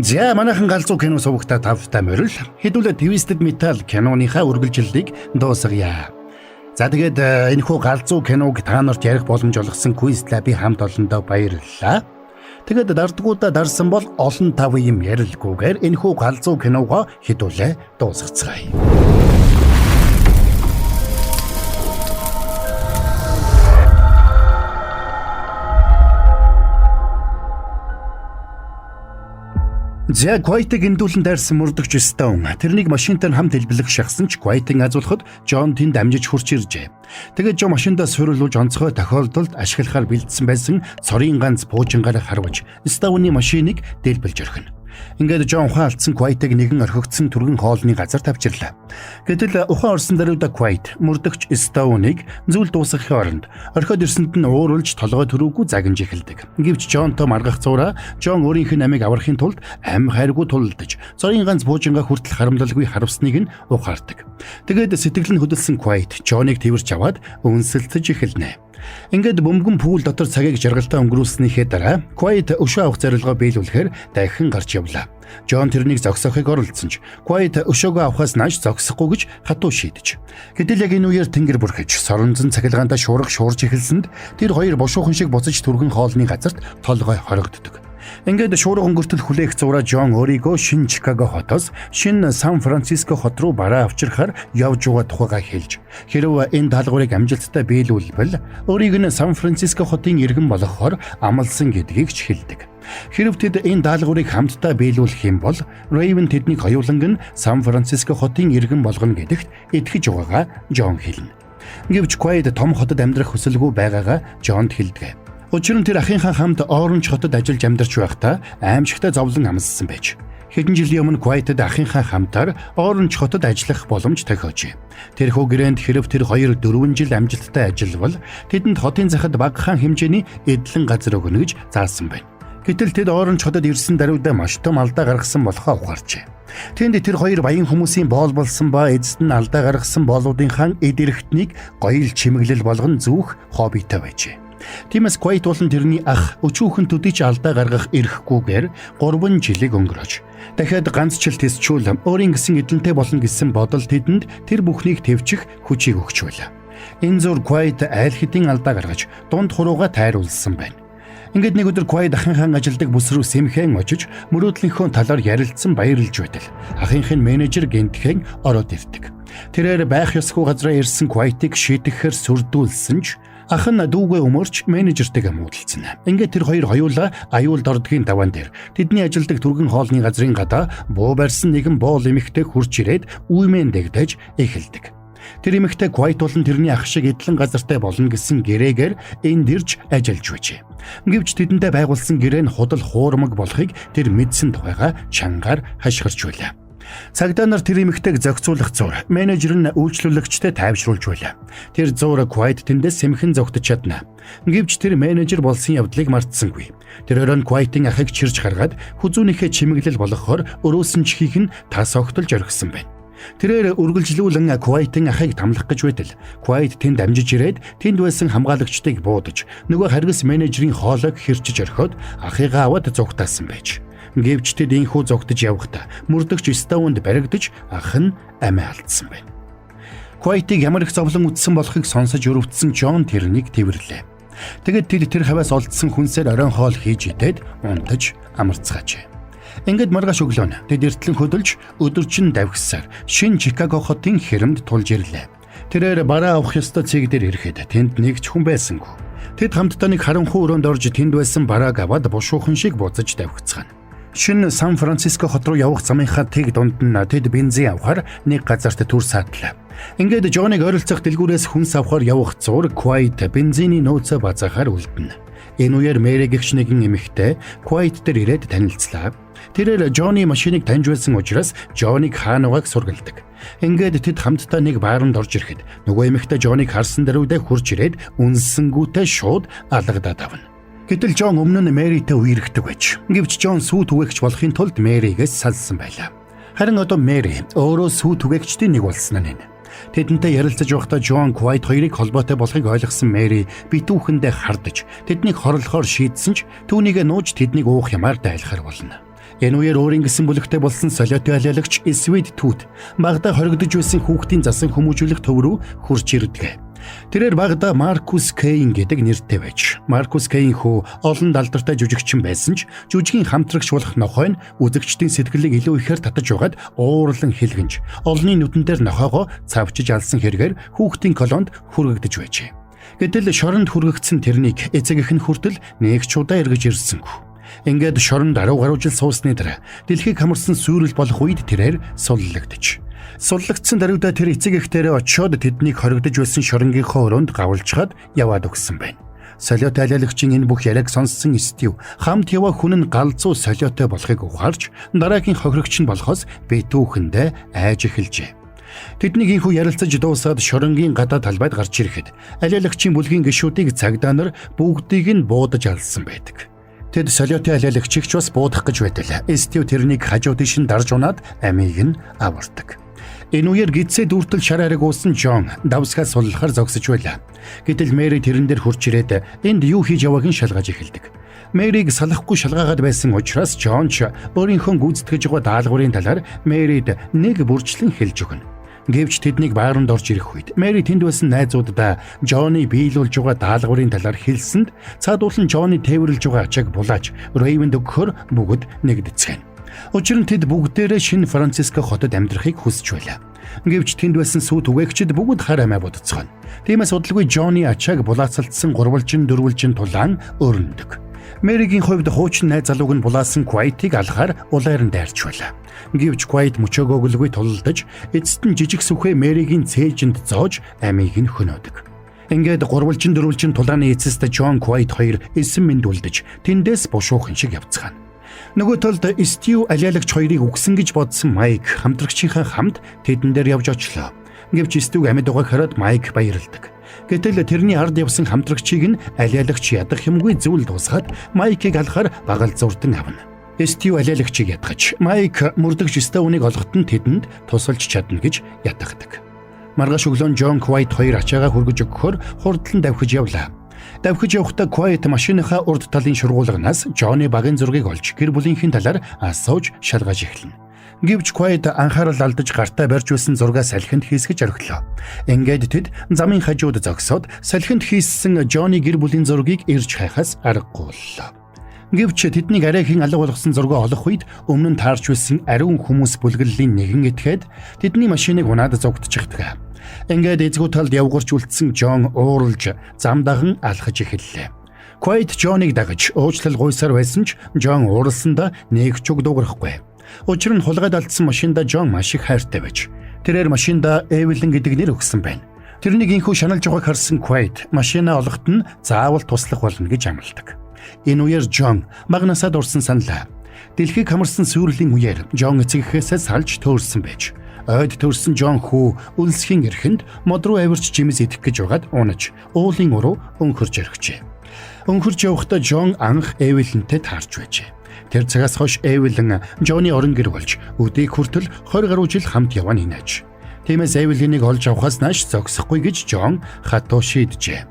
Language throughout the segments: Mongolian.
За манайхан галзуу кино сувагта тавтай морил хэдүүлээ Twisted Metal киноныхаа үргэлжлэлийг дуусгая. За тэгээд энэхүү галзуу киног та нарт ярих боломж олгосон Quiz Lab-ийн хамт олондоо баярлалаа. Тэгээд дардгуудаа дарсан бол олон тав юм ярилгүйгээр энэхүү галзуу киногоо хэдүүлээ дуусгацгаая. За Quiet-ийг эндүүлэн дайрсан мөрдөгч Stone тэрнийг машинтай хамт хэлбэлэх шахсан ч Quiet-ийг азуулахад John тэнд амжиж хурч иржээ. Тэгээд John машиндаа суйрлуулж онцгой тохиолдолд ашиглахаар бэлдсэн байсан цорын ганц буужингаар харваж Stone-ийн машиныг дэлбэлж орхино. Ингээд John ухаан алдсан Quiet-ийг нэгэн орхигдсон түргэн хоолны газар тавьчихлаа. Гэтэл ухаан орсон даруйда Quiet мөрдөгч Stone-ыг зүйл дуусгахын оронд орхиод ирсэнд нь ууралж толгой төрүүгүй загинж эхэлдэг. Гэвч John-той маргах зураа John өөрийнх нь амийг аврахын тулд ам хайргүй тулдаж цорын ганц буужингаа хүртэл харамлалгүй харавсныг нь ухаардаг. Тэгээд сэтгэл нь хөдөлсөн Quiet John-ыг тэрч аваад өнсөлдөж эхэлнэ. Ингээд бөмбөгөн пүүл дотор цагийг жаргалтай өнгөрүүлснийхээ дараа Quiet өшөө авах зорилгоо биелүүлэхээр дахин гарч явлаа. John тэрнийг зогсоохыг оролдсон ч Quiet өшөөгөө авахаас нааш зогсохгүй гэж хатуу шийдэж. Гэтэл яг энэ үеэр тэнгэр бүрхэж соронзон цахилгаандаа шуурж эхэлсэнд тэр хоёр бушуухан шиг буцаж түргэн хоолны газарт толгой хорогддог. Ингээд шуурга өнгөртөл хүлээх зураа John өөрийгөө шинэ Чикаго хотоос шинэ Сан Франциско хот руу бараа авчрахаар явж байгаа тухайга хэлж хэрв энэ даалгаврыг амжилттай биелүүлбэл өөрийг нь Сан Франциско хотын иргэн болгохоор амласан гэдгийг ч хэлдэг. Хэрв тэд энэ даалгаврыг хамтдаа биелүүлэх юм бол Raven тэднийг хоёуланг нь Сан Франциско хотын иргэн болгоно гэдэгт итгэж байгаагаа John хэлнэ. Гэвч Quiet том хотод амьдрах хүсэлгүй байгаагаа John-д хэлдэг. Учир нь тэр ахынхаа хамт Оранж хотод ажиллаж амьдарч байхдаа аимшигтай зовлон амссан байж. Хэдэн жилийн өмнө Quiet ахынхаа хамтаар Оранж хотод ажиллах боломж тохиожээ. Тэрхүү гэрээнд хэрв тэр 2-4 жил амжилттай ажиллавал тэдэнд хотын захад багахан хэмжээний эдлэн газар өгнө гэж заасан байна. Гэтэл тэд Оранж хотод ирсэн даруйда маш том алдаа гаргасан болохоо ухаарчээ. Тэнд тэр хоёр баян хүмүүсийн боол болсон ба эцэст нь алдаа гаргасан боолуудынхаа эд эрхтнийг гоёл чимэглэл болгон зүүх хоббитой байжээ. Тиймээс Quiet болон тэрний ах өчүүхэн төдий ч алдаа гаргах эрхгүйгээр 3 жилиг өнгөрөөж дахиад ганц жил тесчүүл өөрийн гэсэн эдлэнтэй болно гэсэн бодол тэдэнд тэр бүхнийг тэвчих хүчийг өгч байлаа. Энэ зур Quiet айл хэдийн алдаа гаргаж дунд хурууга тайруулсан байна. Ингээд нэг өдөр Quiet ахынхаа ажилдаг бүс рүү сэмхэн очиж мөрөөдлийнхөө талаар ярилцсан баярлж байтал ахынхын менежер гэнтхэн ороод ирдэг. Тэрээр байх ёсгүй газраа ирсэн Quiet-ийг шийдэхээр сүрдүүлсэн ч ах нь дүүгээ өмөрч менежертэйгээ муудалцсан. Ингээд тэр хоёр хоёулаа аюулд ордгийн даваан дээр тэдний ажилдаг түргэн хоолны газрын гадаа буу барьсан нэгэн боол эмэгтэй хурж ирээд үймэн дэгдэж эхэлдэг. Тэр эмэгтэй Quiet болон тэрний ах шиг эдлэн газартай болно гэсэн гэрээгээр энд ирж ажиллаж байжээ. Гэвч тэдэндээ байгуулсан гэрээ нь худал хуурмаг болохыг тэр мэдсэн тухайга чангаар хашгирч байлаа. Цагдаа нар тэр эмэгтэйг зохицуулах зур менежер нь үйлчлүүлэгчтэй тайвшруулж байлаа. Тэр зур Quiet тэндээс сэмхэн зогтож чадна. Гэвч тэр менежер болсон явдлыг мартсангүй. Тэр өрөөнд Quiet-ийн ахыг чирж гаргаад хүзүүнийхээ чимэглэл болгохоор өрөөсөн чихийг нь тас огтолж орхисон байна. Тэрээр үргэлжлүүлэн Quiet-ийн ахыг тамлах гэж байтал Quiet тэнд амжиж ирээд тэнд байсан хамгаалагчдыг буудаж нөгөө харгас менежерийн хоолойг хэрчиж орхиод ахыгаа аваад зугтаасан байж. Гэвч тэд инхүү зогтож явхдаа мөрдөгч Stone-д баригдаж ах нь амиа алдсан байна. Quiet-ийг ямар их зовлон үтсэн болохыг сонсож өрөвдсөн John тэрнийг тэрвэрлээ. Тэгэд тэр хаваас олдсон хүнсээр оройн хоол хийж идээд унтаж амарцгаажээ. Ингээд маргааш өглөө тэд эртлэн хөдөлж өдөржин давхсаар шинэ Чикаго хотын хэрэмд тулж ирлээ. Тэрээр бараа авах ёстой цэг дээр ирэхэд тэнд нэг ч хүн байсангүй. Тэд хамтдаа нэг харанхуй өрөөнд орж тэнд байсан барааг аваад бушуухан шиг буцаж давхцгаана. Шинэ Сан Франциско хот руу явах замынхаа тэг дунд нь тэд бензин авахар нэг газарт түр саадлаа. Ингээд John-ыг ойролцох дэлгүүрээс хүнс авахар явах зур Quiet бензиний нөөцөө базаахаар үлдэнэ. Энэ үеэр Mary гэгч нэгэн эмэгтэй Quiet дээр ирээд танилцлаа. Тэрээр John-ы машиныг таньж байсан учраас John-ыг хаанаагааг сургалдаг. Ингээд тэд хамтдаа нэг бааранд орж ирэхэд нөгөө эмэгтэй John-ыг харсан даруйдаа хурж ирээд үнсэнгүүтээ шууд алгадаад авна. Гэтэл John өмнө нь Maryтэй үерхдэг байж. Гэвч John сүү түгээгч болохын тулд Mary-гээс салсан байлаа. Харин одоо Mary өөрөө сүү түгээгчдийн нэг болсон нь. Тэдэнтэй ярилцаж байхдаа John Quiet хоёрыг холбоотой болохыг ойлгосон Mary битүүхэндээ хардаж тэднийг хорлохоор шийдсэн ч түүнийг нууж тэднийг уух ямаар дайлахар болно. Энэ үеэр өөрийн гэсэн бүлэгтэй болсон солиотой алиалагч Свит Түүт багада хоригдож байсан хүүхдийн засан хүмүүжүүлэх төв рүү хурж ирдэг. Тэрээр багада Маркус Кейн гэдэг нэртэй байж, Маркус Кейн хүү олон далдартай жүжигчин байсан ч жүжигийн хамтрагч болох нохой нь үзэгчдийн сэтгэлийг илүү ихээр татаж байгаад уурлан хэлгэнж, олонний нүдэн дээр нохоогоо цавчиж алсан хэрэгээр хүүхдийн колонд хүргэгдэж байжээ. Гэтэл шоронд хүргэгдсэн тэрнийг эцэг эх нь хүртэл нэг ч удаа эргэж ирсэнгүй. Ингээд шоронд 10 гаруй жил суусны дараа дэлхийг хамарсан сүйрэл болох үед тэрээр суллагдчих. Суллагдсан даруйдаа тэр эцэг эхтэрээ очиод тэднийг хоригдож байсан шоронгийнхоо өрөөнд гавалжгаад яваад өгсөн байна. Солиотой алиалагчийн энэ бүх яриаг сонссон Стив хамт яваа хүн нь галзуу солиотой болохыг ухаарч дараагийн хохирогч нь болохоос битүүхэндээ айж эхэлжээ. Тэднийг инхүү ярилцаж дуусаад шоронгийн гадаа талбайд гарч ирэхэд алиалагчийн бүлгийн гишүүдийг цагдаа нар бүгдийг нь буудаж алсан байдаг. Тэд солиотой алиалагчийг ч бас буудах гэж байтал. Стив тэрнийг хажуу тийш нь дарж унаад амийг нь авардаг. Энэ үеэр гидсээ дүүртэл шар хариг уусан Джон давсгаас суллахаар зогсож байлаа. Гэтэл Мэри тэрэн дээр хурж ирээд энд юу хийж явааг нь шалгаж эхэлдэг. Мэрийг салахгүй шалгаагаад байсан учраас Джон ч өөрийнхөө гүйцэтгэж байгаа даалгаврын талаар Мэрид нэг бүрчлэн хэлж өгнө. Гэвч тэднийг бааранд орж ирэх үед Мэри тэнд байсан найзуудаа Джонни биелүүлж байгаа даалгаврын талаар хэлсэнд цаадуулан Джонни тээвэрлж байгаа ачааг булааж Рейвэнд өгөхөөр бүгд нэгдэцгэн. Учир нь тэд бүгдээрээ шинэ Франциско хотод амьдрахыг хүсэж байлаа. Гэвч тэнд байсан сүү түгээгчид бүгд хар амиа бодцгоно. Тиймээс удалгүй Джонни ачааг булаацалтсан гурвалжин дөрвөлжин тулаан өрнөдөг. Мэригийн хувьд хуучин найз залууг нь булаасан Квайтыг алахаар улайран дайрч байлаа. Гэвч Квайт мөчөөгөөглгүй тулалдаж эцэст нь жижиг сүхээ Мэригийн цээжинд зоож амийг нь хөнөөдөг. Ингээд гурвалжин дөрвөлжин тулааны эцэст Джон Квайт хоёр эсэм мэндүүлдэж тэндээс бушуухан шиг явцгаана. Нөгөө талд Стив алиалагч хоёрыг үгсэн гэж бодсон Майк хамтрагчийнхаа хамт тэдэн дээр явж очлоо. Гэвч Стив амьд байгааг хараад Майк баярлдаг. Гэтэл тэрний ард явсан хамтрагчийг нь алиалагч ядах юмгүй зүйл дуусгаад Майкийг алахаар багал зурдан авна. Стив алиалагчийг ядгаж Майк мөрдөгч Стивнийг олоход нь тэдэнд тусалж чадна гэж ятгадаг. Маргааш өглөө Джон Квайт хоёр ачаагаа хүргэж өгөхөөр хурдлан давхиж явлаа. Давхиж явахдаа Квайт машиныхаа урд талын шургуулганаас Джонни багийн зургийг олж гэр бүлийнхэн талаар асууж шалгаж эхэлнэ. Гэвч Квайт анхаарал алдаж гартаа барьж байсан зургаа салхинд хийсгэж орхилоо. Ингээд тэд замын хажууд зогсоод салхинд хийссэн Джонни гэр бүлийн зургийг ирж хайхаас аргагүй боллоо. Гэвч тэднийг арайхийн алга болгосон зургаа олох үед өмнө нь таарч байсан ариун хүмүүс бүлгэллийн нэгэн этгээд тэдний машиныг унаад зогтчихдаг. Ингээд эзгүй талд явгарч үлдсэн Джон ууралж зам даган алхаж эхэллээ. Квайт Джоныг дагаж уучлал гуйсаар байсан ч Джон ууралсандаа нэг ч үг дуурахгүй. Учир нь хулгайд алдсан машинда Джон маш их хайртай байж тэрээр машинда Эвелин гэдэг нэр өгсөн байна. Тэрнийг инхүү шаналж байгааг харсан Квайт машинаа олоход нь заавал туслах болно гэж амлалдаг. Энэ үеэр Джон магнасад урсан саналаа. Дэлхийг хамарсан сүйрлийн үеэр Джон эцэг эхээсээ салж төөрсөн байж ойд төрсэн Джон хүү үлсхийн эрхэнд мод руу авирч жимс идэх гэж байгаад унаж уулын уруу өнхөрж өргөжээ. Өнхөрж явахдаа Джон анх Эвелинтэй таарч байжээ. Тэр цагаас хойш Эвелин Джонни орон гэр болж өдийг хүртэл 20 гаруй жил хамт явна хийнэж. Тиймээс Эвелинийг олж авахаас нааш зогсохгүй гэж Джон хатуу шийджээ.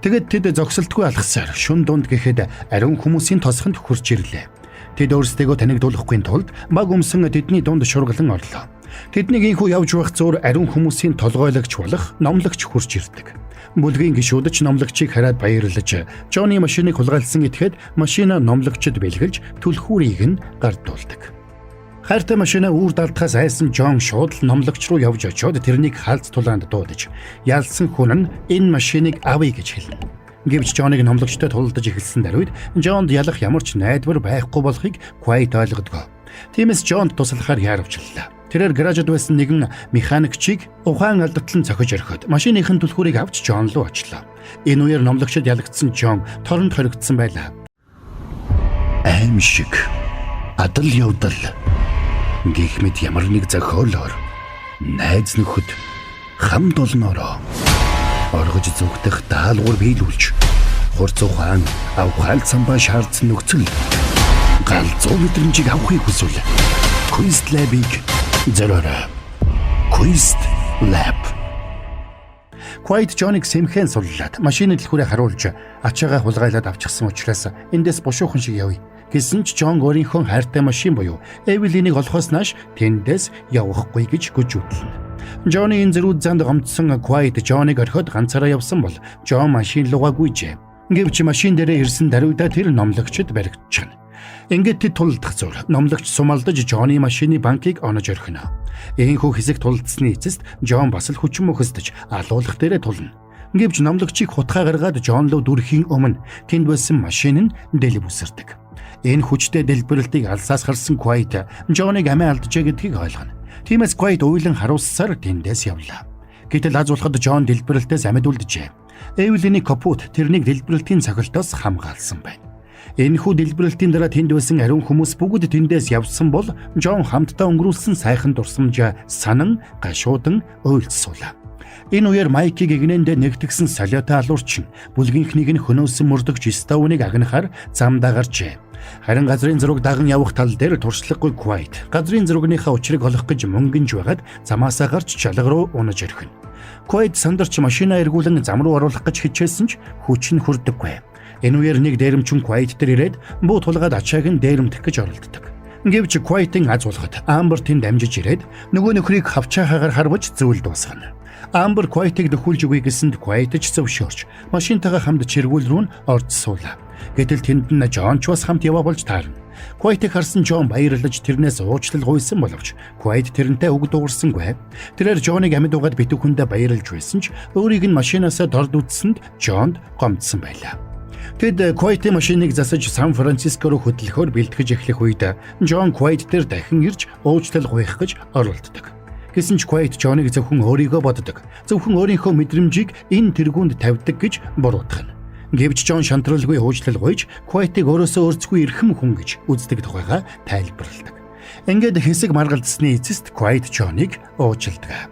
Тэгэд тэд зогсолтгүй алхасаар шүн дунд гэхэд ариун хүмүүсийн тосгонд хурж ирлээ. Тэд өөрсдийгөө танигдуулахгүй тулд баг өмсөн тэдний дунд шургалан орлоо. Тэднийг инхүү явж байх зур ариун хүмүүсийн толгойлогч болох номлогч хурж ирдэг. Бүлгийн гишүүдч номлогчийг хараад баярлаж Джонни машиныг хулгайлсан этгээд машина номлогчд бэлгэлж түлхүүрийг нь гардуулдаг. Хайртай машина үүр далтахаас айсан Джон шууд номлогч руу явж очиод тэрнийг хаалц тулаанд дуудаж ялсан хүн нь энэ машиныг авъя гэж хэлнэ. Гэвч Джоныг номлогчтой тулалдаж эхэлсэн даруйд Джонд ялах ямар ч найдвар байхгүй болохыг Квайт ойлгодгоо. Тиймээс Джонд туслахаар яарвчлаа. Тэрээр гаражд байсан нэгэн механикчийг ухаан алдатлан цохиж орхиод машиныхын түлхүүрийг авч Джон руу очлоо. Энэ үеэр номлогчд ялагдсан Джон торонд хоригдсан байлаа. Аим шиг адал явдал гэх мэт ямар нэг зохиолоор найз нөхөд хамт олноороо оргож зүгтэх даалгавар биелүүлж хурц ухаан авхаал самбаа шаардсан нөхцөл галзуу мэдрэмжийг авахыг хүсвэл Quest Lab-ыг зориорой. Quest Lab. Квайт Джоныг сэмхэн суллаад машины дэлгүүрээ харуулж ачаагаа хулгайлаад авчихсан учраас эндээс бушуухан шиг явъя Гэсэн ч Жон өөрийнхөө хайртай машин буюу Эвелинийг олохоос нааш тэндээс явахгүй гэж гүжүүлнэ. Жоны энэ зэрүүд занд гомдсон Квайт Жоныг орхиод ганцаараа явсан бол Жон машин руугаа гүйжээ. Гэвч машин дээрээ ирсэн даруйдаа тэр номлогчд баригдчихна. Ингээд тэд тулдах зур номлогч сумалдаж Жоны машины банкыг онож орхино. Ийхүү хэсэг тулдсны эцэст Жон бас л хүчин мөхөсдөж алуулах дээрээ тулна. Гэвч номлогчийг хутгаа гаргаад Жон руу дүрхийн өмнө тэнд байсан машин нь дэлб үсэрдэг. Энэ хүчтэй дэлбэрэлтийг алсаас харсан Квайт Жоныг амиа алджээ гэдгийг ойлгоно. Тиймээс Квайт уйлан харуулсаар тэндээс явлаа. Гэтэл аз болоход Жон дэлбэрэлтээс амьд үлджээ. Эвелиний капут тэрнийг дэлбэрэлтийн цохилтоос хамгаалсан байна. Энэхүү дэлбэрэлтийн дараа тэнд байсан ариун хүмүүс бүгд тэндээс явсан бол Жон хамтдаа өнгөрүүлсэн сайхан дурсамжаа санан гашуудан уйлцсуулаа. Энэ үеэр Майкийг игнэндээ нэгтгсэн солиотой алуурчин бүлгийнхнийг нь хөнөөсөн мөрдөгч Стоуныг агнахаар замдаа гарчээ. Харин газрын зураг даган явах тал дээр туршлагагүй Квайт газрын зурагныхаа учрыг олох гэж мөнгөнж байгаад замаасаа гарч чалга руу унаж орхино. Квайт сандарч машинаа эргүүлэн зам руу оруулах гэж хичээсэн ч хүч нь хүрдэггүй. Энэ үеэр нэг дээрэмчин Квайт дээр ирээд буу тулгаад ачааг нь дээрэмдэх гэж оролддог. Гэвч Квайтын аз болоход Амбер тэнд дамжиж ирээд нөгөө нөхрийг хавчаахаагаар харваж зөвлөд дуусгана. Амбер Квайтыг дөхүүлж өгье гэсэнд Квайт ч зөвшөөрч машинтайгаа хамт чиргүүл рүү нь орцсуулаа. Гэтэл тэнд нь Жон ч бас хамт яваа болж таарна. Квайтыг харсан Жон баярлаж тэрнээс уучлал гуйсан боловч Квайт тэрнтэй үг дуурсангүй. Тэрээр Жоныг амьд угаад битүүхэндээ баярлж байсан ч өөрийг нь машинаасаа дорд үтсэнд Жонд гомдсон байлаа. Тэд Квайтын машиныг засаж Сан Франциско руу хөдлөхөөр бэлтгэж эхлэх үед Жон Квайт дээр дахин ирж уучлал гуйх гэж оролддог. Гэсэн ч Квайт Жоныг зөвхөн өөрийгөө боддог. Зөвхөн өөрийнхөө мэдрэмжийг энэ тэргуунд тавьдаг гэж буруутгана. Гэвч Жон шантралгүй уучлал гуйж Квайтыг өөрөөсөө өөрсгүй эрхэм хүн гэж үздэг тухайга тайлбарладаг. Ингээд хэсэг маргалдсны эцэст Квайт Жоныг уужладаг.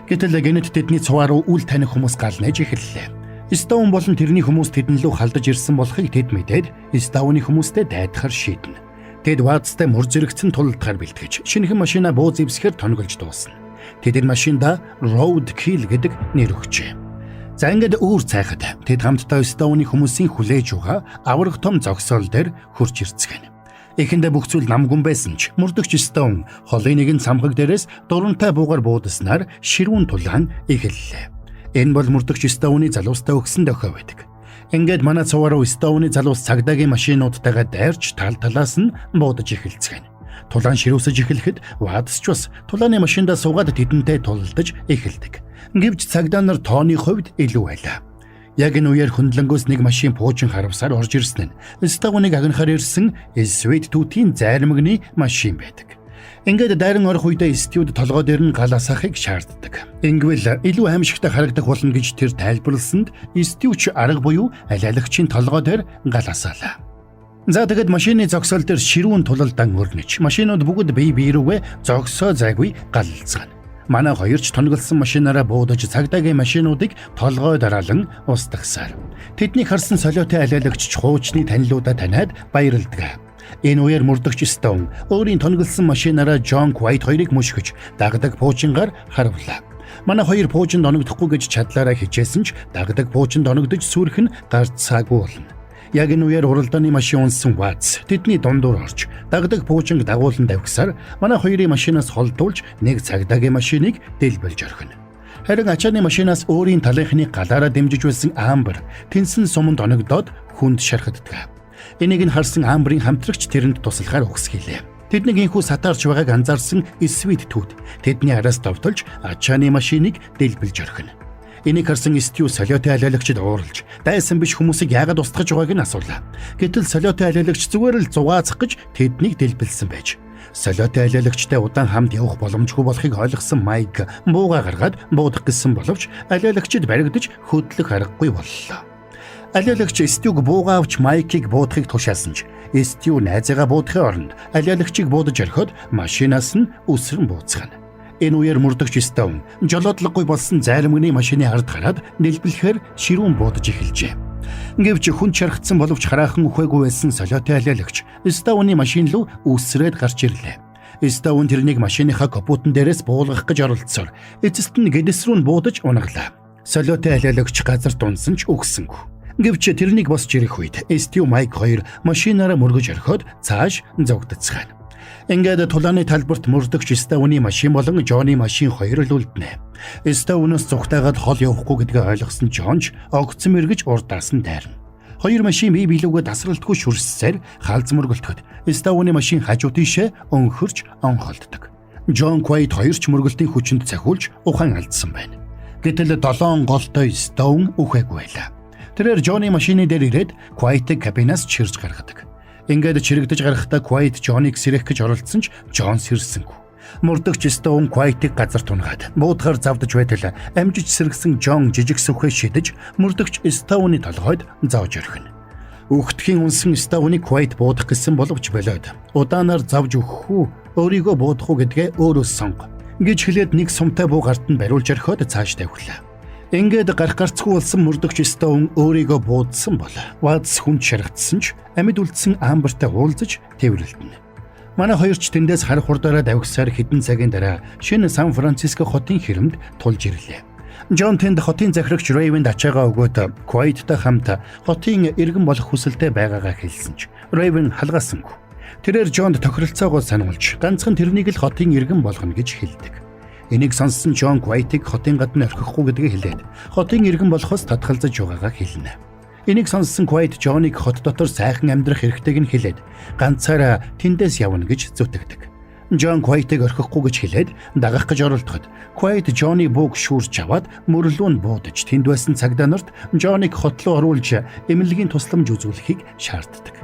Гэтэл гэнэт тэдний цуваа руу үл таних хүмүүс гал нэж эхэллээ. Стоун болон тэрний хүмүүс тэдэн лүү халдаж ирсэн болохыг тэд мэдээд Стауны хүмүүстэй дайдахар шийднэ. Тэд Ваадстай мөр зэрэгцэн тулдахаар бэлтгэж шинэхэн машинаа буу зэвсгээр тонголж дуусна. Тэд машинда Road Kill гэдэг нэр өгчээ. За ингээд үүр цайхад тэд хамтдаа Стауны хүмүүсийн хүлээж байгаа авраг том зогсоол дээр хурж ирцгэн. Эхэндээ бүх зүйл намгүн байсан ч мөрдөгч Стоун холын нэгэн цамхаг дээрээс дурантай буугаар буудаснаар ширүүн тулаан эхэллээ. Энэ бол мөрдөгч Стауны залуустай өгсөн дохио байдаг. Ингээд манай цуваа руу Стауны залуус цагдаагийн машинуудтайгаа дайрч тал талаас нь буудаж эхэлцгэн. Тулаан ширүүсэж эхлэхэд Ваадс ч бас тулааны машиндаа суугаад тэдэнтэй тулдаж эхэлдэг. Гэвч цагдаа нар тооны хувьд илүү байлаа. Яг энэ үеэр хөндлөнгөөс нэг машин пуучин харавсаар орж ирсэн нь Стауныг агнахаар ирсэн Sweet Tooth-ийн зайрмагны машин байдаг. Ингээд дайран орох үедээ Стюд толгой дээр нь гал асаахыг шаарддаг. Ингэвэл илүү аимшигтай харагдах болно гэж тэр тайлбарласанд Стюч арга буюу алиалагчийн толгой дээр гал асаалаа. За тэгэд машины зогсоол дээр ширүүн тулалдан өрнөж машинууд бүгд бие биерүүгээ зогсоо зайгүй галалцгаана. Манай хоёрч тонголсон машинаараа буудаж цагдаагийн машинуудыг толгой дараалан устгасаар. Тэднийг харсан солиотой алиалагч хуучны танилуудаа таниад баярлдаг. Энэ үеэр мөрдөгч Стоун өөрийн тонголсон машинаараа Жон Квайт хоёрыг мушгиж дагдаг пуучингаар харавлаа. Манай хоёр пуучинд оногдохгүй гэж чадлаараа хичээсэн ч дагдаг пуучинд оногдож сүрэх нь гарцаагүй болно. Яг энэ үеэр уралдааны машин унсан Ваадс тэдний дундуур орж дагдаг пуучинг дагуулan давхсаар манай хоёрын машинаас холдуулж нэг цагдаагийн машиныг дэлбэлж орхино. Харин ачааны машинаас өөрийн талынхны галаараа дэмжиж байсан Амбер тэнсэн суманд оногдоод хүнд шархаддаг. Энийг нь харсан Амбрын хамтрагч тэрэнд туслахаар угсхийлээ. Тэднийг инхүү сатаарч байгааг анзаарсан Sweet Tooth тэдний араас довтолж ачааны машиныг дэлбэлж орхино. Энийг харсан Стю солиотой алиалагчид уурлж дайсан биш хүмүүсийг яагаад устгаж байгааг нь асуулаа. Гэтэл солиотой алиалагч зүгээр л зугаацах гэж тэднийг дэлбэлсэн байж. Солиотой алиалагчтай удаан хамт явах боломжгүй болохыг ойлгосон Майк бууга гаргаад буудах гэсэн боловч алиалагчид баригдаж хөдлөх аргагүй боллоо. Алиалагч Стюг бууга авч Майкийг буудахыг тушаасан ч Стю найзаагаа буудахын оронд алиалагчийг буудаж орхиод машинаас нь үсрэн бууцгаана. Энэ үеэр мөрдөгч Стоун жолоодлоггүй болсон зайрмагны машины ард гараад дэлбэлэхээр ширүүн буудаж эхэлжээ. Гэвч хүн чархацсан боловч хараахан үхээгүй байсан солиотой алиалагч Стауны машин руу үсрээд гарч ирлээ. Стоун тэрнийг машиныхаа капотон дээрээс буулгах гэж оролдсоор эцэст нь гэдэс рүү буудаж унаглаа. Солиотой алиалагч газар дунсан ч үгсэнгүй. Гэвч тэрнийг босч ирэх үед Стив Майк хоёр машинаараа мөргөж орхиод цааш зогтцгаана. Ингээд тулааны талбарт мөрдөгч Стивны машин болон Джонни машин хоёр л үлднэ. Стивнээс зүгтаагаад хол явахгүй гэдгээ ойлгосон Джон ч огцом эргэж урдаас нь дайрна. Хоёр машин бие биелүүгээ тасралтгүй шүрссээр халз мөргөлтөд Стивны машин хажуу тийшээ өнхөрч онхолддог. Джон Квайт хоёр ч мөргөлтийн хүчинд цахиулж ухаан алдсан байна. Гэтэл 7 голтой Стив үхээгүй байлаа. Тэрээр Джонни машины дээр ирээд Квайтыг кабинаас чирж гаргадаг. Ингээд чирэгдэж гарахдаа Квайт Джонниг сэрэх гэж оролдсон ч Джон сэрсэнгүй. Мөрдөгч Стив Квайтыг газар тунгаад буудахаар завдаж байтал амжиж сэргсэн Джон жижиг сүхээ шидэж мөрдөгч Стивны толгойд зоож орхино. Үхтгэхийн үнсэн Стивны Квайт буудах гэсэн боловч болоод удаанаар завж өгөх үү өөрийгөө буудах уу гэдгээ өөрөө сонго гэж хэлээд нэг сумтай буу гарт нь бариулж орхиод цааш тавилаа. Ингээд гарах гарцгүй болсон мөрдөгч Стив өөрийгөө буудсан бол Вадс хүн шаргацсан ч амьд үлдсэн Амбертай уулзаж тэврэлтэнэ. Манай хоёр ч тэндээс харах хурдаараа давгсаар хэдэн цагийн дараа шинэ Сан Франциско хотын хэрэмд тулж ирлээ. Джон тэнд хотын захирагч Рейвенд ачаагаа өгөөд Квайттай хамт хотын иргэн болох хүсэлтэй байгаагаа хэлсэн ч Рейвен халгаасангүй. Тэрээр Жонд тохиролцоогоо сануулж ганцхан тэрнийг л хотын иргэн болгоно гэж хэлдэг. Энийг сонссон Джон Квайтыг хотын гадна орхихгүй гэдгээ хэлээд хотын иргэн болохоос татгалзаж байгаагаа хэлнэ. Энийг сонссон Квайт Джоныг хот дотор сайхан амьдрах хэрэгтэйг нь хэлээд ганцаараа тэндээс явна гэж зүтгэдэг. Джон Квайтыг орхихгүй гэж хэлээд дагах гэж оролдоход Квайт Джонны бууг шүүрч аваад мөрлөө нь буудаж тэнд байсан цагдаа нарт Джоныг хот руу оруулж эмнэлгийн тусламж үзүүлэхийг шаарддаг.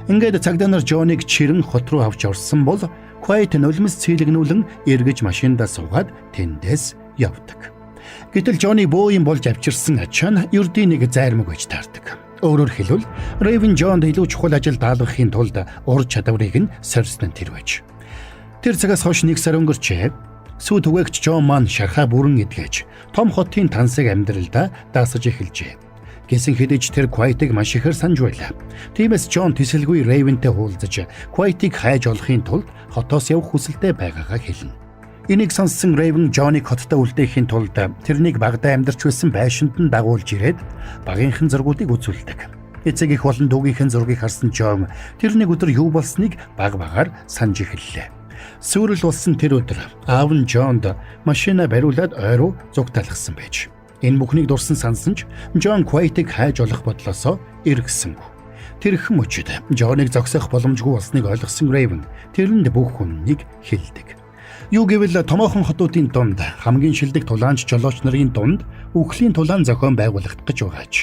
Ингээд цагдаа нар Джоныг чирэн хот руу авч орсон бол Квайт нулимс цэглэгнүүлэн эргэж машиндаа суугаад тэндээс явдаг. Гэтэл Джонни боо юм болж авчирсан ачаа нь ердийн нэг зайрмаг байж таардаг. Өөрөөр хэлбэл Рейвен Джонд илүү чухал ажил даалгахын тулд ур чадварыг нь сорьсон тэр байж. Тэр цагаас хойш нэг сар өнгөрчээ. Сүү түгээгч Джон маань шархаа бүрэн идгээж том хотын тансаг амьдралдаа даасаж эхэлжээ. Гэсэн хэдиж тэр Квайтыг маш ихээр санаж байлаа. Тиймээс Джон тэсэлгүй Рейвентэй уулзаж Квайтыг хайж олохын тулд хотоос явах хүсэлтэй байгаагаа хэлнэ. Энийг сонссон Рейвен Джоныг хоттой үлдээхийн тулд тэрнийг багада амьдарч байсан байшинд нь дагуулж ирээд багийнхан зургуудыг үзүүлдэг. Эцэг их болон дүүгийнхэн зургийг харсан Джон тэрний өдөр юу болсныг баг-багаар санаж эхэллээ. Сүүрэл болсон тэр өдөр аав нь Джонд машина бариулаад ойруу зугтаалгасан байж. Энэ бүхнийг дурсан сансан ч Джон Квайтыг хайж олох бодлосоо эргэсэнгүй. Тэрхэн мөчөд Джоныг зогсоох боломжгүй болсныг ойлгосон Рейвен тэрэнд бүх хүннийг хэлдэг. Юу гэвэл томоохон хотуудын дунд хамгийн шилдэг тулаанч жолооч нарын дунд үхлийн тулаан зохион байгуулагдах гэж байгаач.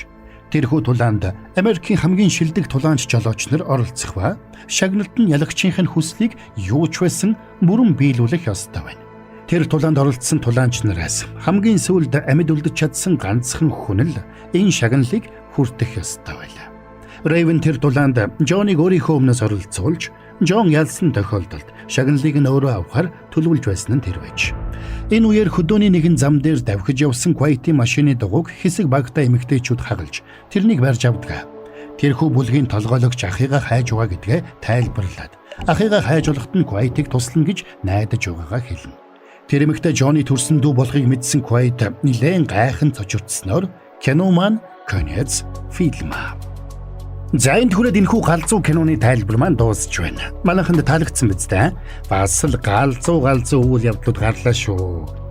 Тэрхүү тулаанд Америкийн хамгийн шилдэг тулаанч жолооч нар оролцох ба шагналт нь ялагчийнх нь хүслийг юу ч байсан бүрэн биелүүлэх ёстой байна. Тэр тулаанд оролцсон тулаанч нараас хамгийн сүүлд амьд үлдэж чадсан ганцхан хүн л энэ шагналыг хүртэх ёстой байлаа. Рейвен тэр тулаанд Джоныг өөрийнхөө өмнөөс оролцуулж Джон ялсан тохиолдолд шагналыг нь өөрөө авахар төлөвлөж байсан нь тэр байж. Энэ үеэр хөдөөний нэгэн зам дээр давхиж явсан Квайтын машины дугуйг хэсэг багтаа эмэгтэйчүүд хагалж тэрнийг барьж авдаг. Тэрхүү бүлгийн толгойлогч ахыгаа хайж байгаа гэдгээ тайлбарлаад ахыгаа хайж олоход нь Квайтыг туслана гэж найдаж байгаагаа хэлнэ. Тэр эмэгтэй Джонни төрсөн дүү болохыг мэдсэн Квайт нэлээд гайхан цочирдсноор кино маань конец фильма. За энэ түрээд энэхүү галзуу киноны тайлбар маань дуусч байна. Манайханд таалагдсан биз дээ? Бас л галзуу үйл явдлууд гарлаа шүү.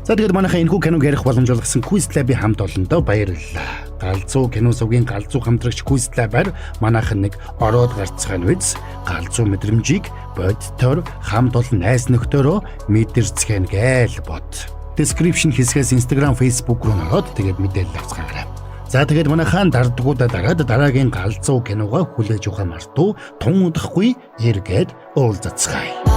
За тэгээд манайхаа энэхүү киног ярих боломж олгосон Quiz Lab-ийн хамт олондоо баярлалаа. Галзуу кино сувгийн галзуу хамтрагч Quiz Lab-аар манайхан нэг ороод гарцгаан үз галзуу мэдрэмжийг бодтоор хамт олон найз нөхдөөрөө мэдэрцгэн гээл бод. Description хэсгээс Instagram, Facebook руу ороод тэгээд мэдээлэл авцгаарай. За тэгээд манайхаа дардгуудаа дараад дараагийн галзуу киногоо хүлээж авах мартуу тун удахгүй эргээд уулзацгаая.